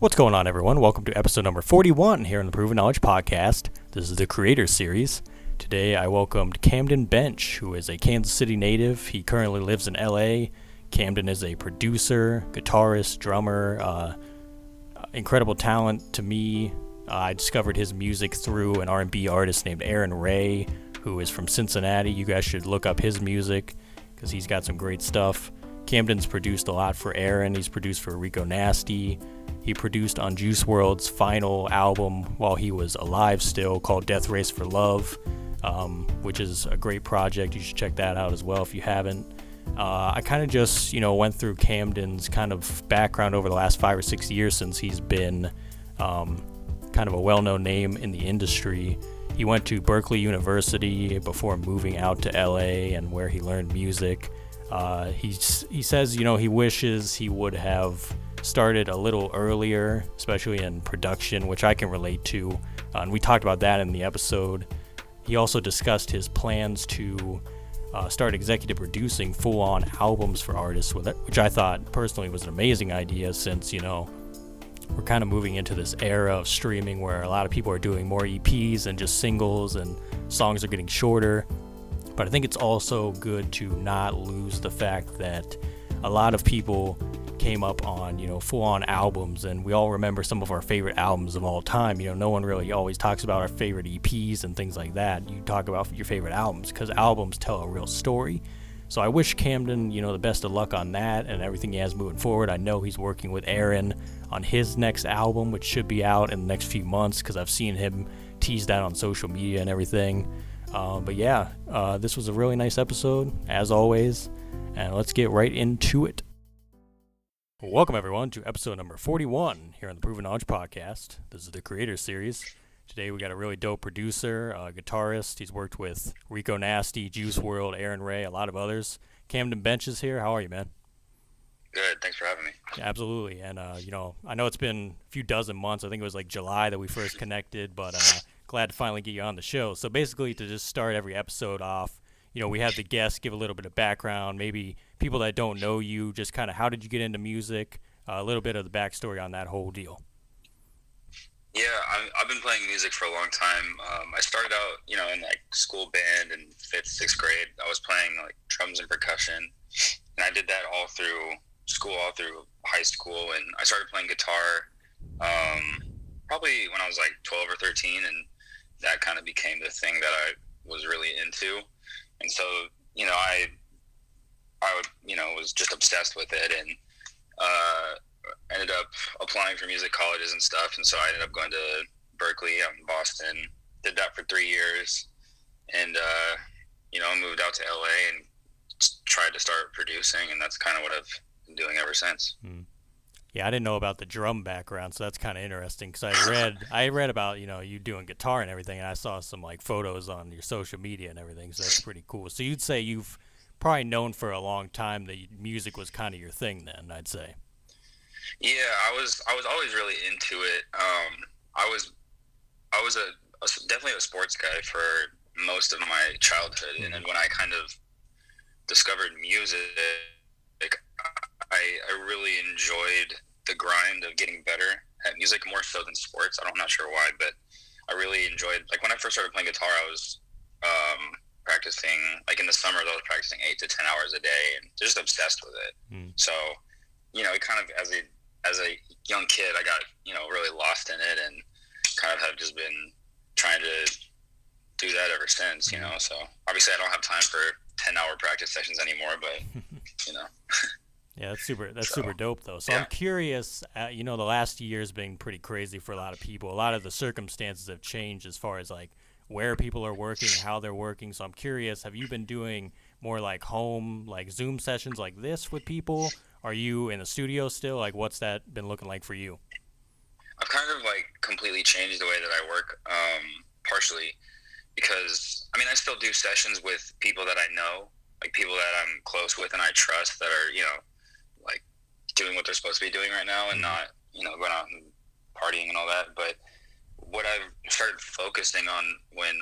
What's going on, everyone? Welcome to episode number 41 here on the Proven Knowledge Podcast. This is the Creator Series. Today I welcomed Camden Bench, who is a Kansas City native. He currently lives in LA. Camden is a producer, guitarist, drummer, incredible talent to me. I discovered his music through an R&B artist named Arin Ray, who is from Cincinnati. You guys should look up his music because he's got some great stuff. Camden's produced a lot for Arin. He's produced for Rico Nasty. He produced on Juice WRLD's final album while he was alive still, called Death Race for Love, which is a great project. You should check that out as well if you haven't. I kind of just, went through Camden's kind of background over the last 5 or 6 years since he's been kind of a well-known name in the industry. He went to Berkeley University before moving out to LA and where he learned music. He says, he wishes he would have started a little earlier, especially in production, which I can relate to, and we talked about that in the episode. He also discussed his plans to start executive producing full-on albums for artists, which I thought personally was an amazing idea since, we're kind of moving into this era of streaming where a lot of people are doing more EPs and just singles, and songs are getting shorter. But I think it's also good to not lose the fact that a lot of people came up on, full-on albums, and we all remember some of our favorite albums of all time. No one really always talks about our favorite EPs and things like that. You talk about your favorite albums because albums tell a real story. So I wish Camden, the best of luck on that and everything he has moving forward. I know he's working with Arin on his next album, which should be out in the next few months because I've seen him tease that on social media and everything. But yeah, this was a really nice episode, as always, and let's get right into it. Welcome, everyone, to episode number 41 here on the Proven Knowledge Podcast. This is the Creator Series. Today we got a really dope producer, guitarist. He's worked with Rico Nasty, Juice WRLD, Arin Ray, a lot of others. Camden Bench is here. How are you, man? Good. Thanks for having me. Yeah, absolutely. And, I know it's been a few dozen months. I think it was like July that we first connected, but glad to finally get you on the show. So basically, to just start every episode off, we have the guests give a little bit of background, maybe people that don't know you, just kind of how did you get into music, a little bit of the backstory on that whole deal. Yeah, I've been playing music for a long time. I started out, in like school band in 5th, 6th grade. I was playing like drums and percussion, and I did that all through school, all through high school, and I started playing guitar probably when I was like 12 or 13, and that kind of became the thing that I was really into. And so, I was just obsessed with it, and ended up applying for music colleges and stuff. And so I ended up going to Berkeley out in Boston, did that for 3 years, and, moved out to LA and tried to start producing, and that's kind of what I've been doing ever since. Yeah, I didn't know about the drum background, so that's kind of interesting because I read about, you doing guitar and everything, and I saw some like photos on your social media and everything, so that's pretty cool. So you'd say you've probably known for a long time that music was kind of your thing then, I'd say. Yeah, I was always really into it. I was definitely a sports guy for most of my childhood, and then when I kind of discovered music, I really enjoyed the grind of getting better at music more so than sports. I'm not sure why, but I really enjoyed, like when I first started playing guitar, I was practicing, like in the summers, I was practicing 8 to 10 hours a day and just obsessed with it. So, it kind of, as a young kid, I got, really lost in it and kind of have just been trying to do that ever since, so obviously I don't have time for 10-hour practice sessions anymore, but, Yeah, that's super dope, though. So yeah. I'm curious, the last year's been pretty crazy for a lot of people. A lot of the circumstances have changed as far as, like, where people are working, how they're working. So I'm curious, have you been doing more, like, home, like, Zoom sessions like this with people? Are you in the studio still? Like, what's that been looking like for you? I've kind of, like, completely changed the way that I work, partially because, I still do sessions with people that I know, like, people that I'm close with and I trust that are, like doing what they're supposed to be doing right now and not, going out and partying and all that. But what I've started focusing on when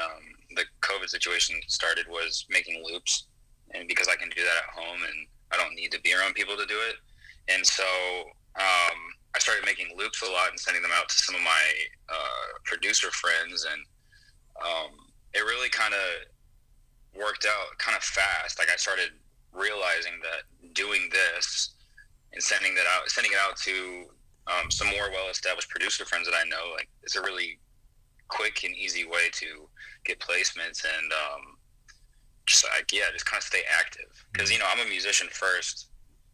the COVID situation started was making loops, and because I can do that at home and I don't need to be around people to do it. And so I started making loops a lot and sending them out to some of my producer friends, and it really kind of worked out kind of fast. Like I started realizing that doing this and sending it out to some more well-established producer friends that I know, like it's a really quick and easy way to get placements and just kind of stay active. Because I'm a musician first,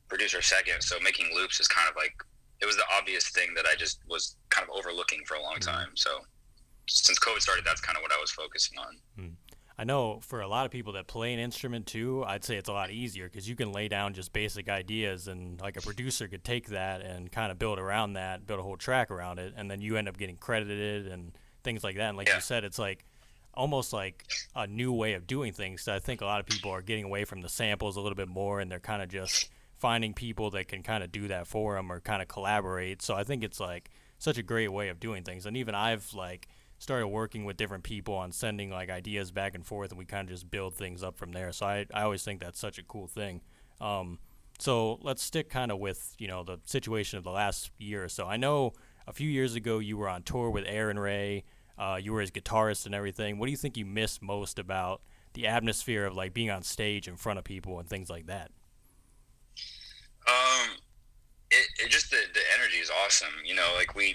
producer second, so making loops is kind of like, it was the obvious thing that I just was kind of overlooking for a long time. So since COVID started, that's kind of what I was focusing on. I know for a lot of people that play an instrument too, I'd say it's a lot easier because you can lay down just basic ideas, and like a producer could take that and kind of build around that, build a whole track around it, and then you end up getting credited and things like that. And like you said, it's like almost like a new way of doing things. So I think a lot of people are getting away from the samples a little bit more, and they're kind of just finding people that can kind of do that for them or kind of collaborate. So I think it's like such a great way of doing things. And even I've like started working with different people on sending like ideas back and forth, and we kind of just build things up from there. So I always think that's such a cool thing. So let's stick kind of with, the situation of the last year or so. I know a few years ago you were on tour with Arin Ray. You were his guitarist and everything. What do you think you miss most about the atmosphere of like being on stage in front of people and things like that? It just the energy is awesome. Like when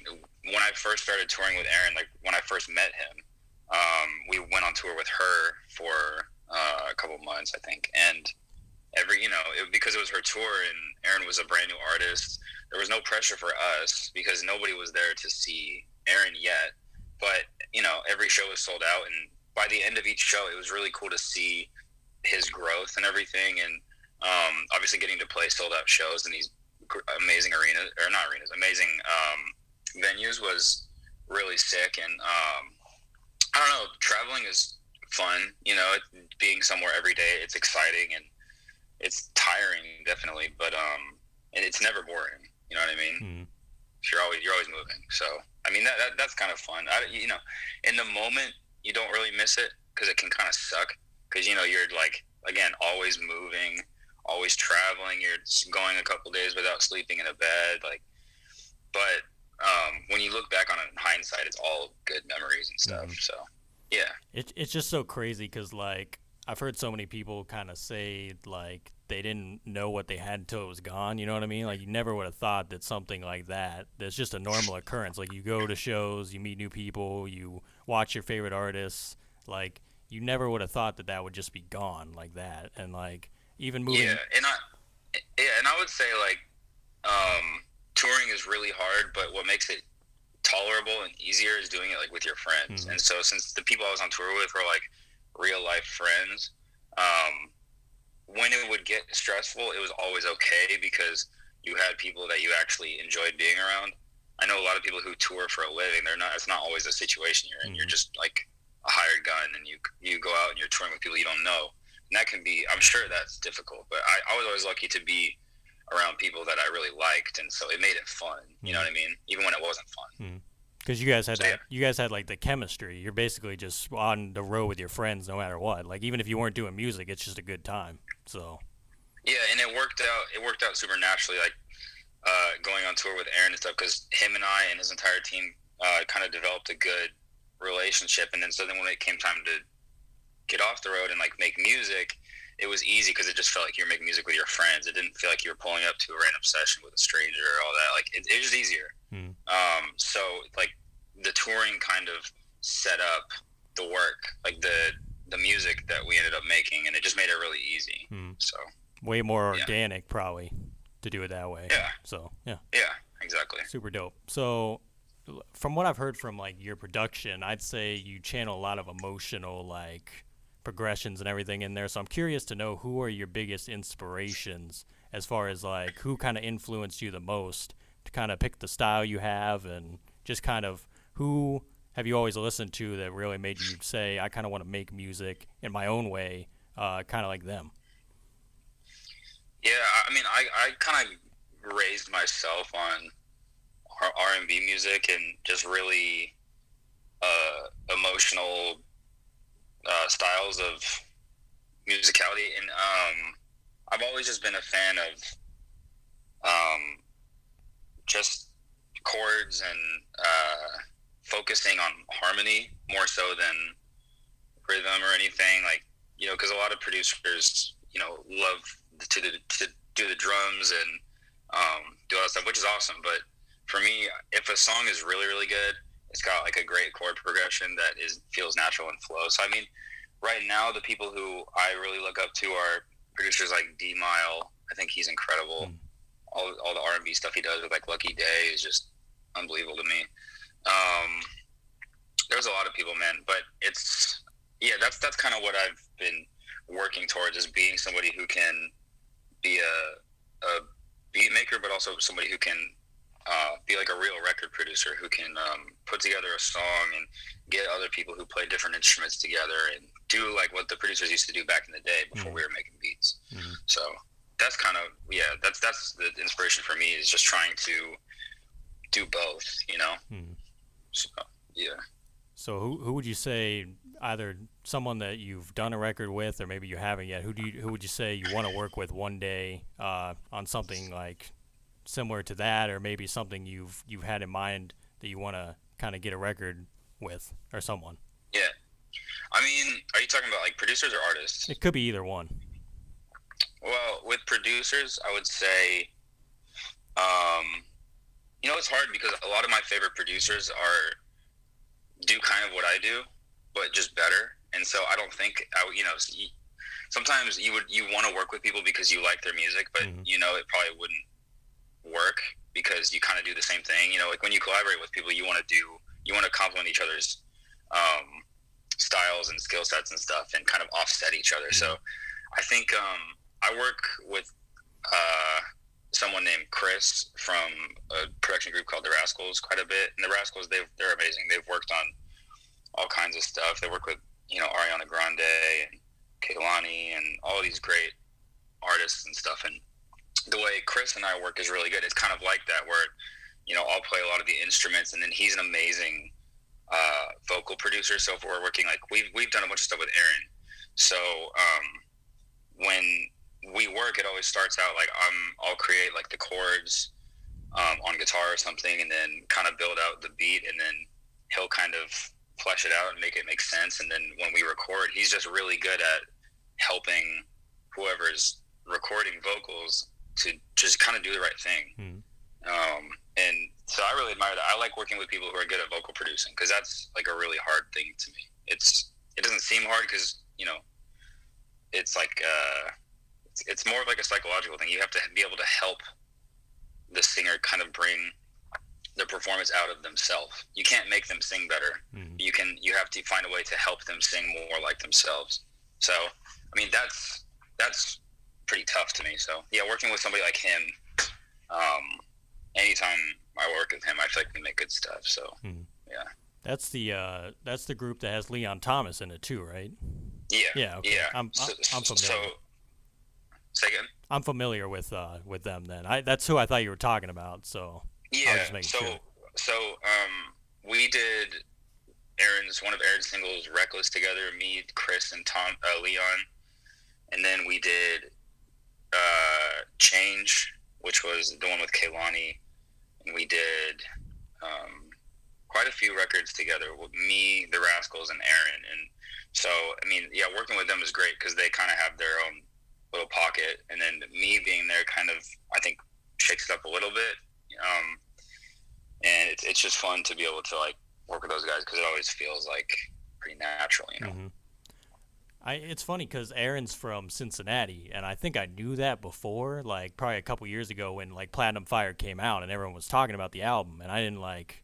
I first started touring with Arin, like when I first met him, we went on tour with her for a couple of months, I think. And because it was her tour and Arin was a brand new artist, there was no pressure for us because nobody was there to see Arin yet. But, every show was sold out. And by the end of each show, it was really cool to see his growth and everything. And obviously getting to play sold out shows in these amazing amazing venues was really sick. And I don't know, traveling is fun, being somewhere every day, it's exciting and it's tiring, definitely, but and it's never boring, you know what I mean? Mm-hmm. You're always moving, so I mean that's kind of fun. In the moment you don't really miss it because it can kind of suck because you're like, again, always moving, always traveling. You're going a couple days without sleeping in a bed, but when you look back on it in hindsight, it's all good memories and stuff. Mm-hmm. So yeah, it's just so crazy because like I've heard so many people kind of say like they didn't know what they had until it was gone. You know what I mean? Like you never would have thought that something like that's just a normal occurrence. Like you go to shows, you meet new people, you watch your favorite artists. Like you never would have thought that would just be gone like that. And like even moving. Yeah, and I would say like touring is really hard, but what makes it tolerable and easier is doing it like with your friends. Mm-hmm. And so since the people I was on tour with were like real life friends, when it would get stressful, it was always okay because you had people that you actually enjoyed being around. I know a lot of people who tour for a living, it's not always a situation you're in. Mm-hmm. You're just like a hired gun and you go out and you're touring with people you don't know. And that can be, I'm sure that's difficult, but I was always lucky to be around people that I really liked, and so it made it fun. You know what I mean? Even when it wasn't fun. Because you guys had you guys had like the chemistry. You're basically just on the road with your friends, no matter what. Like even if you weren't doing music, it's just a good time. So. Yeah, and it worked out super naturally. Like going on tour with Arin and stuff, because him and I and his entire team kind of developed a good relationship, and then when it came time to get off the road and like make music, it was easy because it just felt like you were making music with your friends. It didn't feel like you were pulling up to a random session with a stranger or all that. Like it was just easier. So like the touring kind of set up the work, like the music that we ended up making, and it just made it really easy. So way more organic probably to do it that way. Yeah. So yeah, exactly. Super dope. So from what I've heard from like your production, I'd say you channel a lot of emotional like progressions and everything in there. So I'm curious to know who are your biggest inspirations as far as like who kind of influenced you the most to kind of pick the style you have, and just kind of who have you always listened to that really made you say, I kind of want to make music in my own way, kind of like them? Yeah, I mean, I kind of raised myself on R&B music and just really emotional styles of musicality, and I've always just been a fan of just chords and focusing on harmony more so than rhythm or anything. Like, because a lot of producers, love to do the drums and do all that stuff, which is awesome. But for me, if a song is really, really good, it's got like a great chord progression that feels natural and flows. So I mean, right now the people who I really look up to are producers like D Mile. I think he's incredible. All the R&B stuff he does with like Lucky Day is just unbelievable to me. There's a lot of people, man, but that's kind of what I've been working towards, is being somebody who can be a beat maker, but also somebody who can be like a real record producer who can put together a song and get other people who play different instruments together and do like what the producers used to do back in the day before we were making beats. So that's kind of, that's the inspiration for me, is just trying to do both, So, yeah. So who would you say, either someone that you've done a record with or maybe you haven't yet, who would you say you want to work with one day on something like similar to that, or maybe something you've had in mind that you want to kind of get a record with, or someone? Yeah. I mean, are you talking about like producers or artists? It could be either one. Well, with producers, I would say, it's hard because a lot of my favorite producers do kind of what I do, but just better. And so I don't think sometimes you want to work with people because you like their music, but it probably wouldn't work because you kind of do the same thing. Like when you collaborate with people, you want to complement each other's styles and skill sets and stuff, and kind of offset each other. So I think I work with someone named Chris from a production group called The Rascals quite a bit. And The Rascals, they're amazing. They've worked on all kinds of stuff. They work with, Ariana Grande and Kehlani and all these great artists and stuff. And the way Chris and I work is really good. It's kind of like that, where, I'll play a lot of the instruments, and then he's an amazing vocal producer. So if we're working, like we've done a bunch of stuff with Arin. So when we work, it always starts out like I'll create like the chords on guitar or something, and then kind of build out the beat, and then he'll kind of flesh it out and make it make sense. And then when we record, he's just really good at helping whoever's recording vocals to just kind of do the right thing. And so I really admire that. I like working with people who are good at vocal producing, because that's like a really hard thing to me. It doesn't seem hard because, it's like it's more of like a psychological thing. You have to be able to help the singer kind of bring the performance out of themselves. You can't make them sing better. You have to find a way to help them sing more like themselves. So, I mean, that's pretty tough to me. So yeah, working with somebody like him, anytime I work with him, I feel like we make good stuff. So yeah. That's the group that has Leon Thomas in it too, right? Yeah. Yeah. Okay. Yeah. I'm familiar. So, say again? I'm familiar with them. Then that's who I thought you were talking about. So yeah. I'll just make sure. So we did one of Arin's singles, "Reckless," together. Me, Chris, and Leon, and then we did "Change," which was the one with Kehlani, and we did quite a few records together with me, The Rascals, and Arin. And so, I mean, yeah, working with them is great because they kind of have their own little pocket, and then me being there kind of, I think, shakes it up a little bit. And it's just fun to be able to like work with those guys, because it always feels like pretty natural, It's funny because Arin's from Cincinnati, and I think I knew that before, like probably a couple years ago when like Platinum Fire came out and everyone was talking about the album, and I didn't like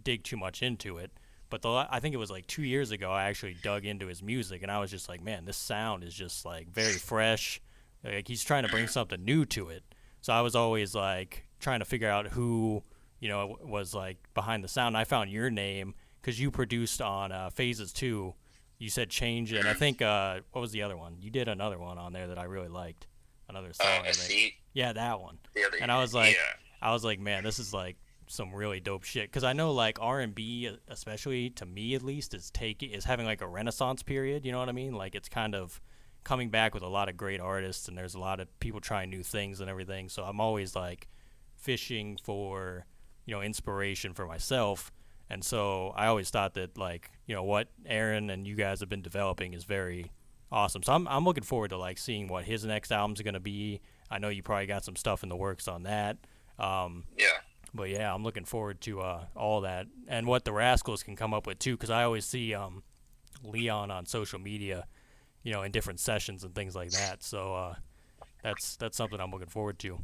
dig too much into it. But I think it was like 2 years ago I actually dug into his music, and I was just like, man, this sound is just like very fresh. Like he's trying to bring something new to it. So I was always like trying to figure out who, was like behind the sound. And I found your name because you produced on Phases 2. You said "Change," and I think what was the other one? You did another one on there that I really liked. Another song. Yeah, that one. And I was like, man, this is like some really dope shit, because I know like R&B, especially to me at least, is having like a renaissance period. You know what I mean? Like it's kind of coming back with a lot of great artists, and there's a lot of people trying new things and everything. So I'm always like fishing for inspiration for myself. And so I always thought that, like, what Arin and you guys have been developing is very awesome. So I'm looking forward to, like, seeing what his next album's going to be. I know you probably got some stuff in the works on that. Yeah. But yeah, I'm looking forward to all that and what the Rascals can come up with too, because I always see Leon on social media, in different sessions and things like that. So that's something I'm looking forward to.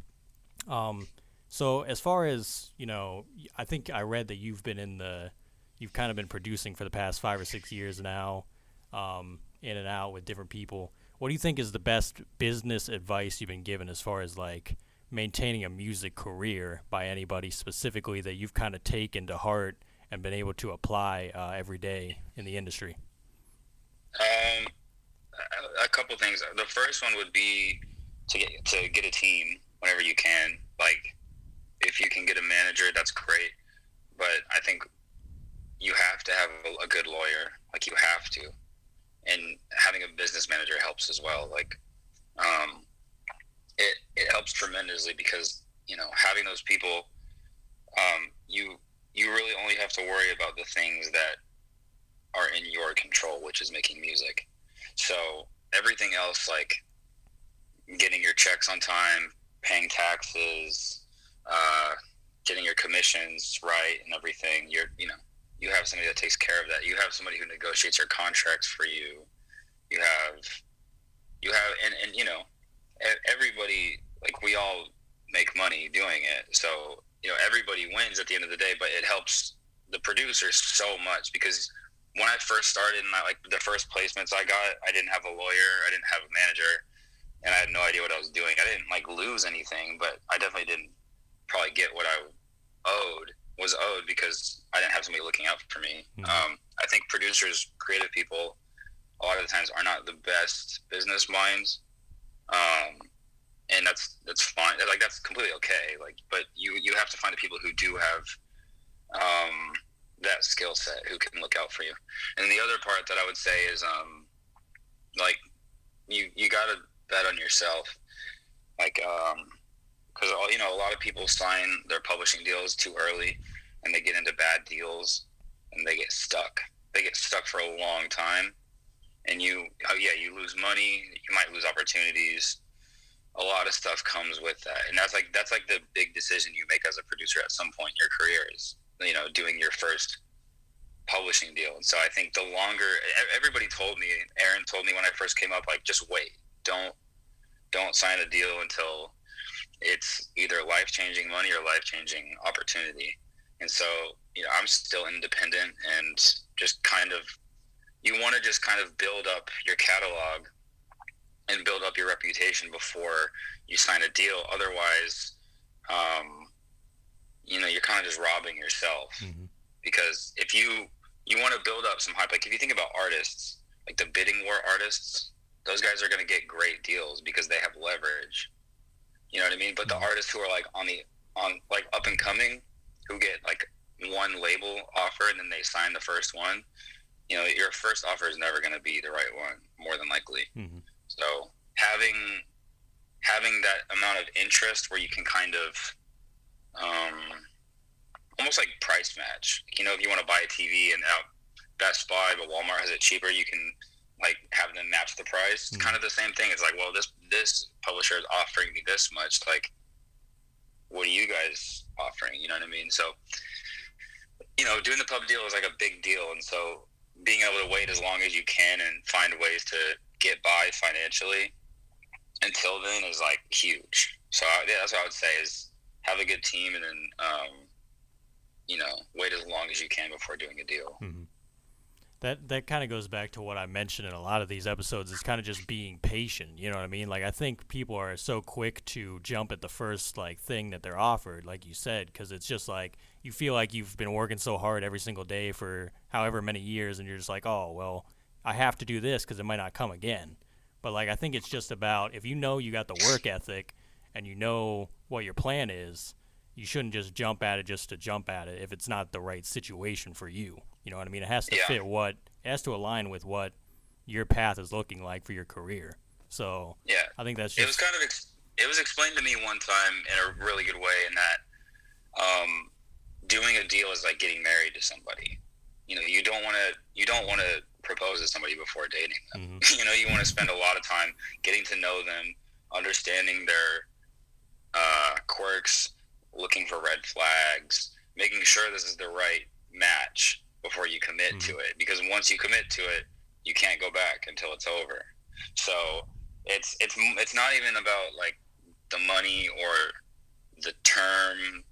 So as far as I think I read that you've kind of been producing for the past 5 or 6 years now, in and out with different people. What do you think is the best business advice you've been given as far as, like, maintaining a music career by anybody specifically that you've kind of taken to heart and been able to apply every day in the industry? A couple things. The first one would be to get a team whenever you can. Like, if you can get a manager, that's great. But I think you have to have a good lawyer. Like, you have to. And having a business manager helps as well. Like, it helps tremendously because, having those people, you really only have to worry about the things that are in your control, which is making music. So everything else, like getting your checks on time, paying taxes, getting your commissions right and everything, you have somebody that takes care of that. You have somebody who negotiates your contracts for you. You have, everybody, like, we all make money doing it. So, everybody wins at the end of the day, but it helps the producers so much because when I first started and the first placements I got, I didn't have a lawyer, I didn't have a manager, and I had no idea what I was doing. I didn't lose anything, but I definitely didn't probably get what I was owed because I didn't have somebody looking out for me. Mm-hmm. I think producers, creative people, a lot of the times are not the best business minds, and that's fine. Like, that's completely okay. Like, but you have to find the people who do have that skill set, who can look out for you. And the other part that I would say is you gotta bet on yourself. Like, because a lot of people sign their publishing deals too early, and they get into bad deals, and they get stuck. They get stuck for a long time, and you lose money. You might lose opportunities. A lot of stuff comes with that, and that's like the big decision you make as a producer at some point in your career is doing your first publishing deal. And so I think the longer, everybody told me, Arin told me when I first came up, like, just wait. Don't sign a deal until it's either life-changing money or life-changing opportunity. And so, I'm still independent, and just you want to just kind of build up your catalog and build up your reputation before you sign a deal. Otherwise, you're kind of just robbing yourself. Mm-hmm. Because if you want to build up some hype, like if you think about artists, like the bidding war artists, those guys are going to get great deals because they have leverage. You know what I mean? But the artists who are like on up and coming, who get like one label offer and then they sign the first one, your first offer is never going to be the right one, more than likely. Mm-hmm. So having that amount of interest where you can kind of almost like price match. If you want to buy a TV and out Best Buy, but Walmart has it cheaper, you can like have them match the price. It's kind of the same thing. It's like, well, this publisher is offering me this much. Like, what are you guys offering? You know what I mean? So, doing the pub deal is like a big deal. And so being able to wait as long as you can and find ways to get by financially until then is like huge. So that's what I would say is have a good team and then, wait as long as you can before doing a deal. Mm-hmm. That kind of goes back to what I mentioned in a lot of these episodes. Is kind of just being patient. You know what I mean? Like, I think people are so quick to jump at the first thing that they're offered, like you said, because it's just like you feel like you've been working so hard every single day for however many years, and you're just like, oh well, I have to do this because it might not come again. But like, I think it's just about if you got the work ethic and you know what your plan is, you shouldn't just jump at it just to jump at it if it's not the right situation for you. You know what I mean? It has to fit it has to align with what your path is looking like for your career. So yeah, I think that's just... It was explained to me one time in a really good way in that doing a deal is like getting married to somebody. You know, you don't want to propose to somebody before dating them. Mm-hmm. You know, you want to spend a lot of time getting to know them, understanding their quirks, looking for red flags, making sure this is the right match before you commit Mm-hmm. to it. Because once you commit to it, you can't go back until it's over. So it's not even about like the money or the term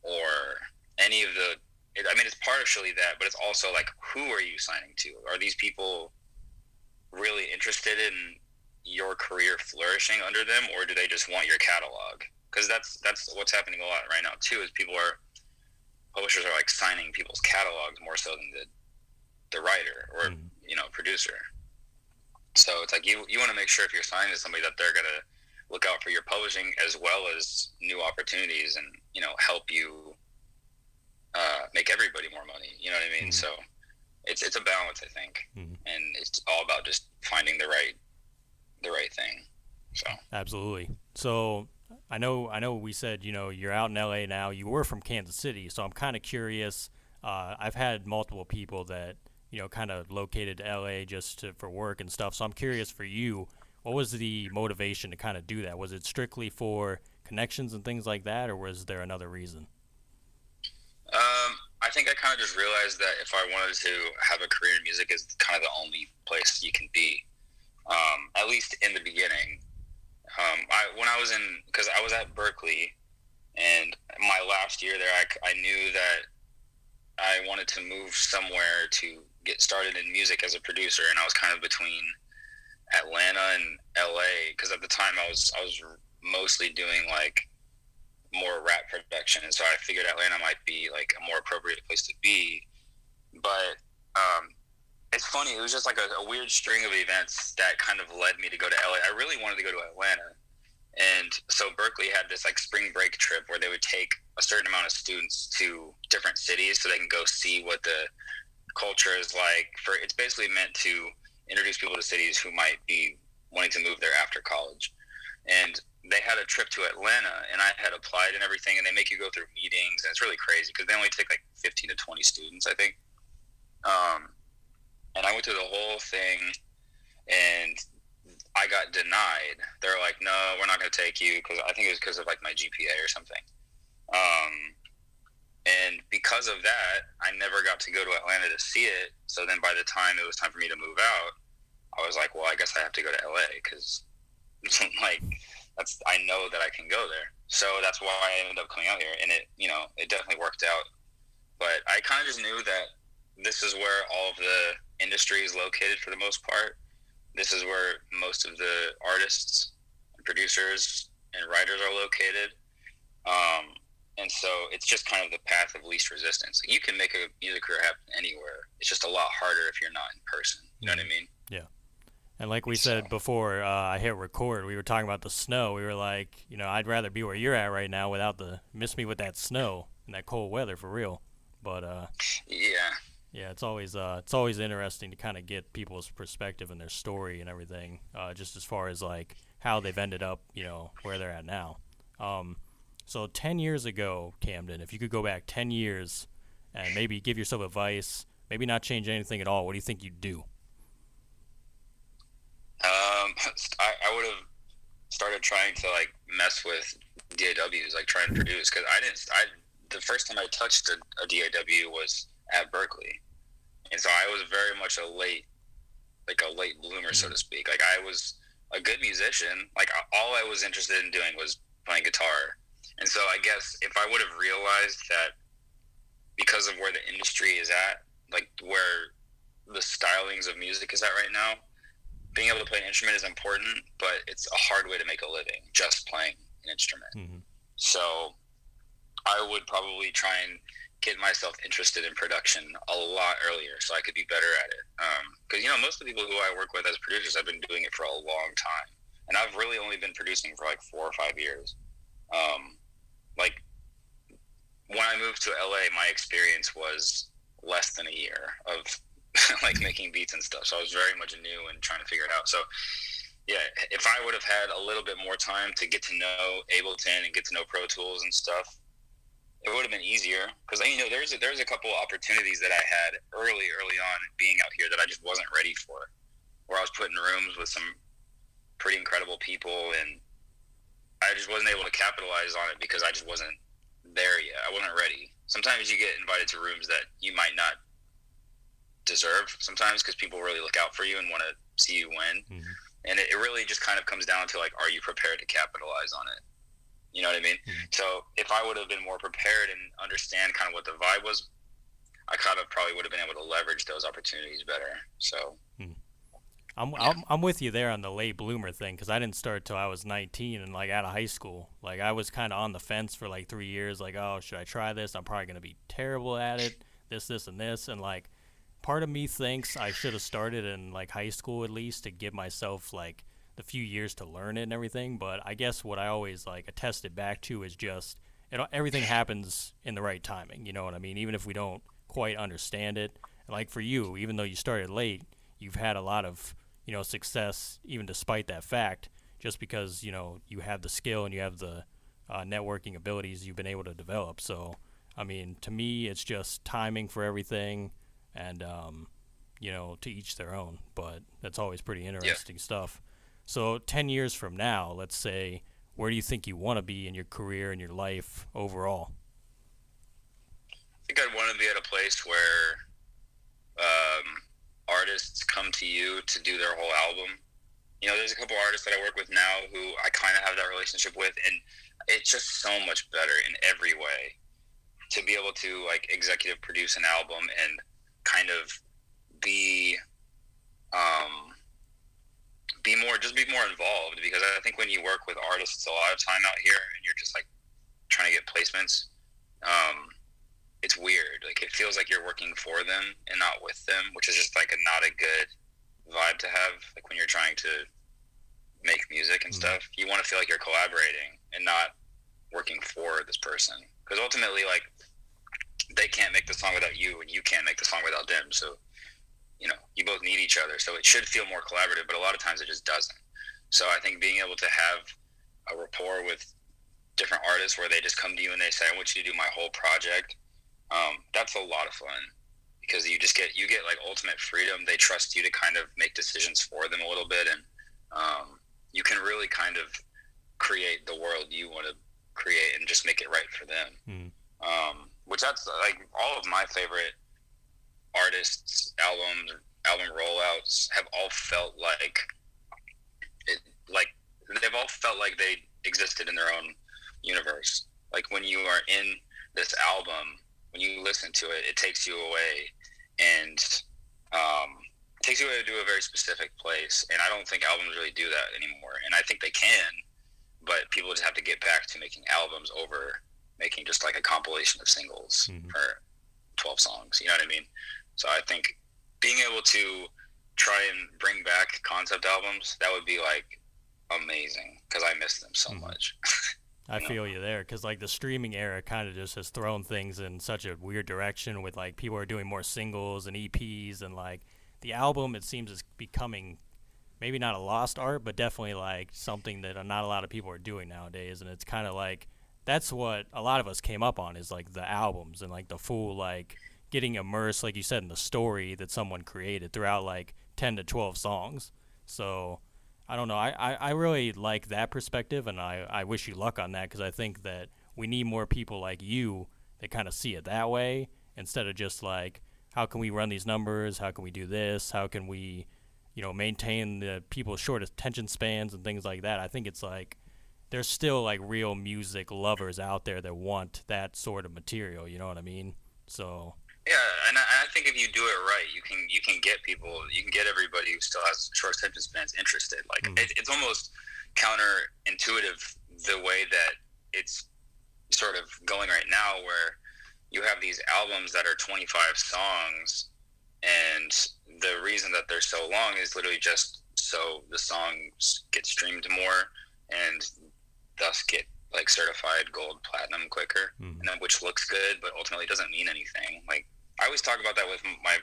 or any of the. I mean, it's partially that, but it's also like, who are you signing to? Are these people really interested in your career flourishing under them, or do they just want your catalog? Because that's what's happening a lot right now too. Is publishers are like signing people's catalogs more so than the writer or producer. So it's like you want to make sure if you're signing to somebody that they're gonna look out for your publishing as well as new opportunities and help you make everybody more money. You know what I mean? So it's a balance, I think, and it's all about just finding the right thing. So absolutely. So I know we said you're out in LA now. You were from Kansas City, so I'm kind of curious. I've had multiple people that kind of located to LA just for work and stuff. So I'm curious for you, what was the motivation to kind of do that? Was it strictly for connections and things like that, or was there another reason? I think I kind of just realized that if I wanted to have a career in music, is kind of the only place you can be, at least in the beginning. Because I was at Berkeley, and my last year there, I knew that I wanted to move somewhere to get started in music as a producer, and I was kind of between Atlanta and LA, because at the time I was mostly doing like more rap production, and so I figured Atlanta might be like a more appropriate place to be. But it's funny, it was just like a weird string of events that kind of led me to go to LA. I really wanted to go to Atlanta, and so Berkeley had this like spring break trip where they would take a certain amount of students to different cities so they can go see what the culture is like. It's basically meant to introduce people to cities who might be wanting to move there after college. And they had a trip to Atlanta, and I had applied and everything, and they make you go through meetings, and it's really crazy because they only take like 15 to 20 students, I think. And I went through the whole thing, and I got denied. They're like, no, we're not going to take you, because I think it was because of like my GPA or something. And because of that, I never got to go to Atlanta to see it. So then by the time it was time for me to move out, I was like, well, I guess I have to go to LA, because like I know that I can go there. So that's why I ended up coming out here, and it definitely worked out. But I kind of just knew that this is where all of the industry is located for the most part. This is where most of the artists and producers and writers are located. And so it's just kind of the path of least resistance. You can make a music career happen anywhere. It's just a lot harder if you're not in person. You know what I mean? Yeah. And like we said before I hit record, we were talking about the snow. We were like, I'd rather be where you're at right now without miss me with that snow and that cold weather for real. But yeah, it's always interesting to kind of get people's perspective and their story and everything, just as far as like how they've ended up, where they're at now. So 10 years ago, Camden, if you could go back 10 years and maybe give yourself advice, maybe not change anything at all, what do you think you'd do? I would have started trying to like mess with DAWs, like trying to produce, because the first time I touched a DAW was at Berkeley, and so I was very much a late bloomer, so to speak. Like I was a good musician. Like all I was interested in doing was playing guitar, and so I guess if I would have realized that because of where the industry is at, like where the stylings of music is at right now, being able to play an instrument is important, but it's a hard way to make a living just playing an instrument. Mm-hmm. So I would probably try and get myself interested in production a lot earlier so I could be better at it. Because, most of the people who I work with as producers have been doing it for a long time. And I've really only been producing for like 4 or 5 years. Like when I moved to LA, my experience was less than a year of like making beats and stuff. So I was very much new and trying to figure it out. So yeah, if I would have had a little bit more time to get to know Ableton and get to know Pro Tools and stuff, it would have been easier because there's a couple of opportunities that I had early on being out here that I just wasn't ready for, where I was put in rooms with some pretty incredible people, and I just wasn't able to capitalize on it because I just wasn't there yet. I wasn't ready. Sometimes you get invited to rooms that you might not deserve sometimes because people really look out for you and want to see you win. Mm-hmm. And it really just kind of comes down to, like, are you prepared to capitalize on it? You know what I mean? Mm-hmm. So if I would have been more prepared and understand kind of what the vibe was, I kind of probably would have been able to leverage those opportunities better. So I'm with you there on the late bloomer thing, because I didn't start till I was 19 and, like, out of high school. Like, I was kind of on the fence for like 3 years, like, oh, should I try this? I'm probably going to be terrible at it, this, and this. And, like, part of me thinks I should have started in, like, high school at least to give myself, like, the few years to learn it and everything. But I guess what I always, like, attest it back to is just everything happens in the right timing. You know what I mean? Even if we don't quite understand it. And, like, for you, even though you started late, you've had a lot of, success even despite that fact, just because, you have the skill and you have the networking abilities you've been able to develop. So, I mean, to me, it's just timing for everything, and, to each their own. But that's always pretty interesting stuff. So 10 years from now, let's say, where do you think you want to be in your career and your life overall? I think I'd want to be at a place where artists come to you to do their whole album. There's a couple artists that I work with now who I kind of have that relationship with, and it's just so much better in every way to be able to, like, executive produce an album and kind of be more involved, because I think when you work with artists a lot of time out here and you're just, like, trying to get placements, it's weird. Like, it feels like you're working for them and not with them, which is just, like, not a good vibe to have. Like, when you're trying to make music and stuff, you want to feel like you're collaborating and not working for this person, because ultimately, like, they can't make the song without you and you can't make the song without them. So, you both need each other. So it should feel more collaborative, but a lot of times it just doesn't. So I think being able to have a rapport with different artists where they just come to you and they say, I want you to do my whole project, that's a lot of fun, because you get like ultimate freedom. They trust you to kind of make decisions for them a little bit, and you can really kind of create the world you want to create and just make it right for them. Which that's, like, all of my favorite artists' album rollouts have all felt like they've all felt like they existed in their own universe. Like, when you are in this album, when you listen to it, it takes you away, and takes you away to a very specific place. And I don't think albums really do that anymore. And I think they can, but people just have to get back to making albums over making just, like, a compilation of singles for 12 songs. You know what I mean? So I think being able to try and bring back concept albums, that would be, like, amazing, because I miss them so much. I feel you there, because, like, the streaming era kind of just has thrown things in such a weird direction with, like, people are doing more singles and EPs, and, like, the album, it seems, is becoming maybe not a lost art, but definitely, like, something that not a lot of people are doing nowadays. And it's kind of like, that's what a lot of us came up on, is, like, the albums and, like, the full, like, getting immersed, like you said, in the story that someone created throughout, like, 10 to 12 songs. So I don't know. I really like that perspective, and I wish you luck on that, because I think that we need more people like you that kind of see it that way, instead of just, like, how can we run these numbers? How can we do this? How can we, maintain the people's short attention spans and things like that? I think it's like there's still, like, real music lovers out there that want that sort of material. You know what I mean? So. Yeah, and I think if you do it right, you can get people, you can get everybody who still has short attention spans interested. Like, it's almost counterintuitive the way that it's sort of going right now, where you have these albums that are 25 songs, and the reason that they're so long is literally just so the songs get streamed more and thus get, like, certified gold, platinum quicker, and then, which looks good, but ultimately doesn't mean anything. Like, I always talk about that with my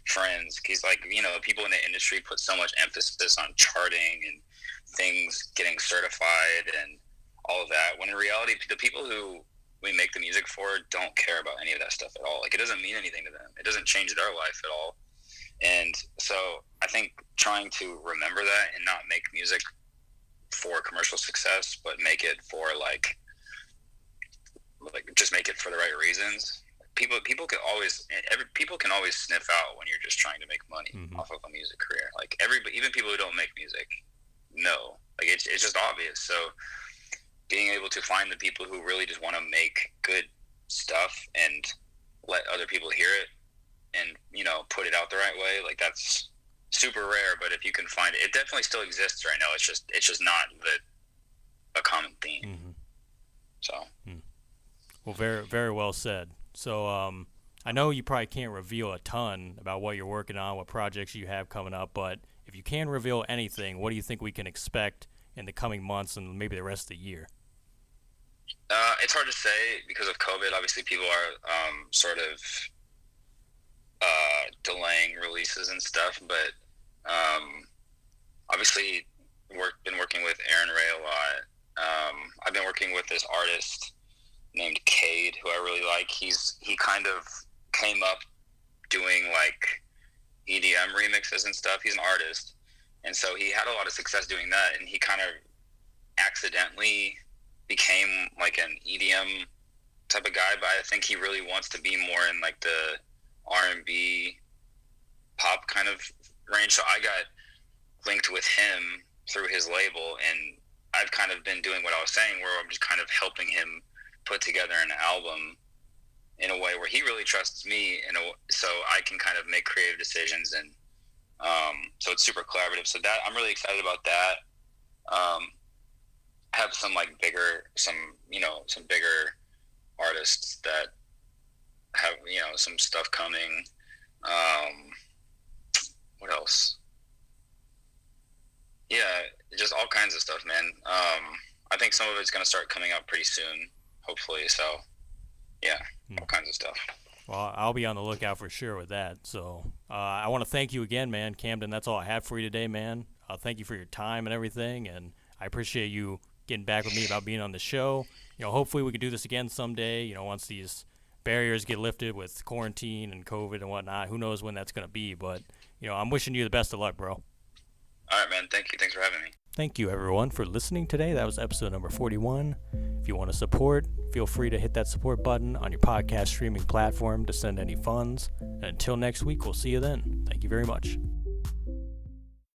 friends, because, like, people in the industry put so much emphasis on charting and things getting certified and all of that, when in reality, the people who we make the music for don't care about any of that stuff at all. Like, it doesn't mean anything to them. It doesn't change their life at all. And so I think trying to remember that and not make music for commercial success, but make it for like just make it for the right reasons. People can always sniff out when you're just trying to make money off of a music career. Like, even people who don't make music know. Like, it's just obvious. So being able to find the people who really just want to make good stuff and let other people hear it and, you know, put it out the right way, like, that's super rare. But if you can find it, it definitely still exists right now. It's just not a common theme. So well, very, very well said. So I know you probably can't reveal a ton about what you're working on, what projects you have coming up, but if you can reveal anything, what do you think we can expect in the coming months and maybe the rest of the year? It's hard to say because of COVID. Obviously, people are sort of delaying releases and stuff, but obviously been working with Arin Ray a lot. I've been working with this artist named Cade, who I really like. He kind of came up doing like EDM remixes and stuff. He's an artist, and so he had a lot of success doing that, and he kind of accidentally became like an EDM type of guy, but I think he really wants to be more in like the R&B pop kind of range. So I got linked with him through his label, and I've kind of been doing what I was saying, where I'm just kind of helping him put together an album in a way where he really trusts me, so I can kind of make creative decisions, and so it's super collaborative. So that I'm really excited about that. Have some bigger artists that have, you know, some stuff coming. What else? Yeah, just all kinds of stuff, man. I think some of it's going to start coming out pretty soon, hopefully. So yeah, all kinds of stuff. Well, I'll be on the lookout for sure with that. So I want to thank you again, man. Camden, that's all I have for you today, man. Thank you for your time and everything, and I appreciate you getting back with me about being on the show. You know, hopefully we can do this again someday, you know, once these barriers get lifted with quarantine and COVID and whatnot. Who knows when that's going to be, but, you know, I'm wishing you the best of luck, bro. All right, man. Thank you. Thanks for having me. Thank you, everyone, for listening today. That was episode number 41. If you want to support, feel free to hit that support button on your podcast streaming platform to send any funds. And until next week, we'll see you then. Thank you very much.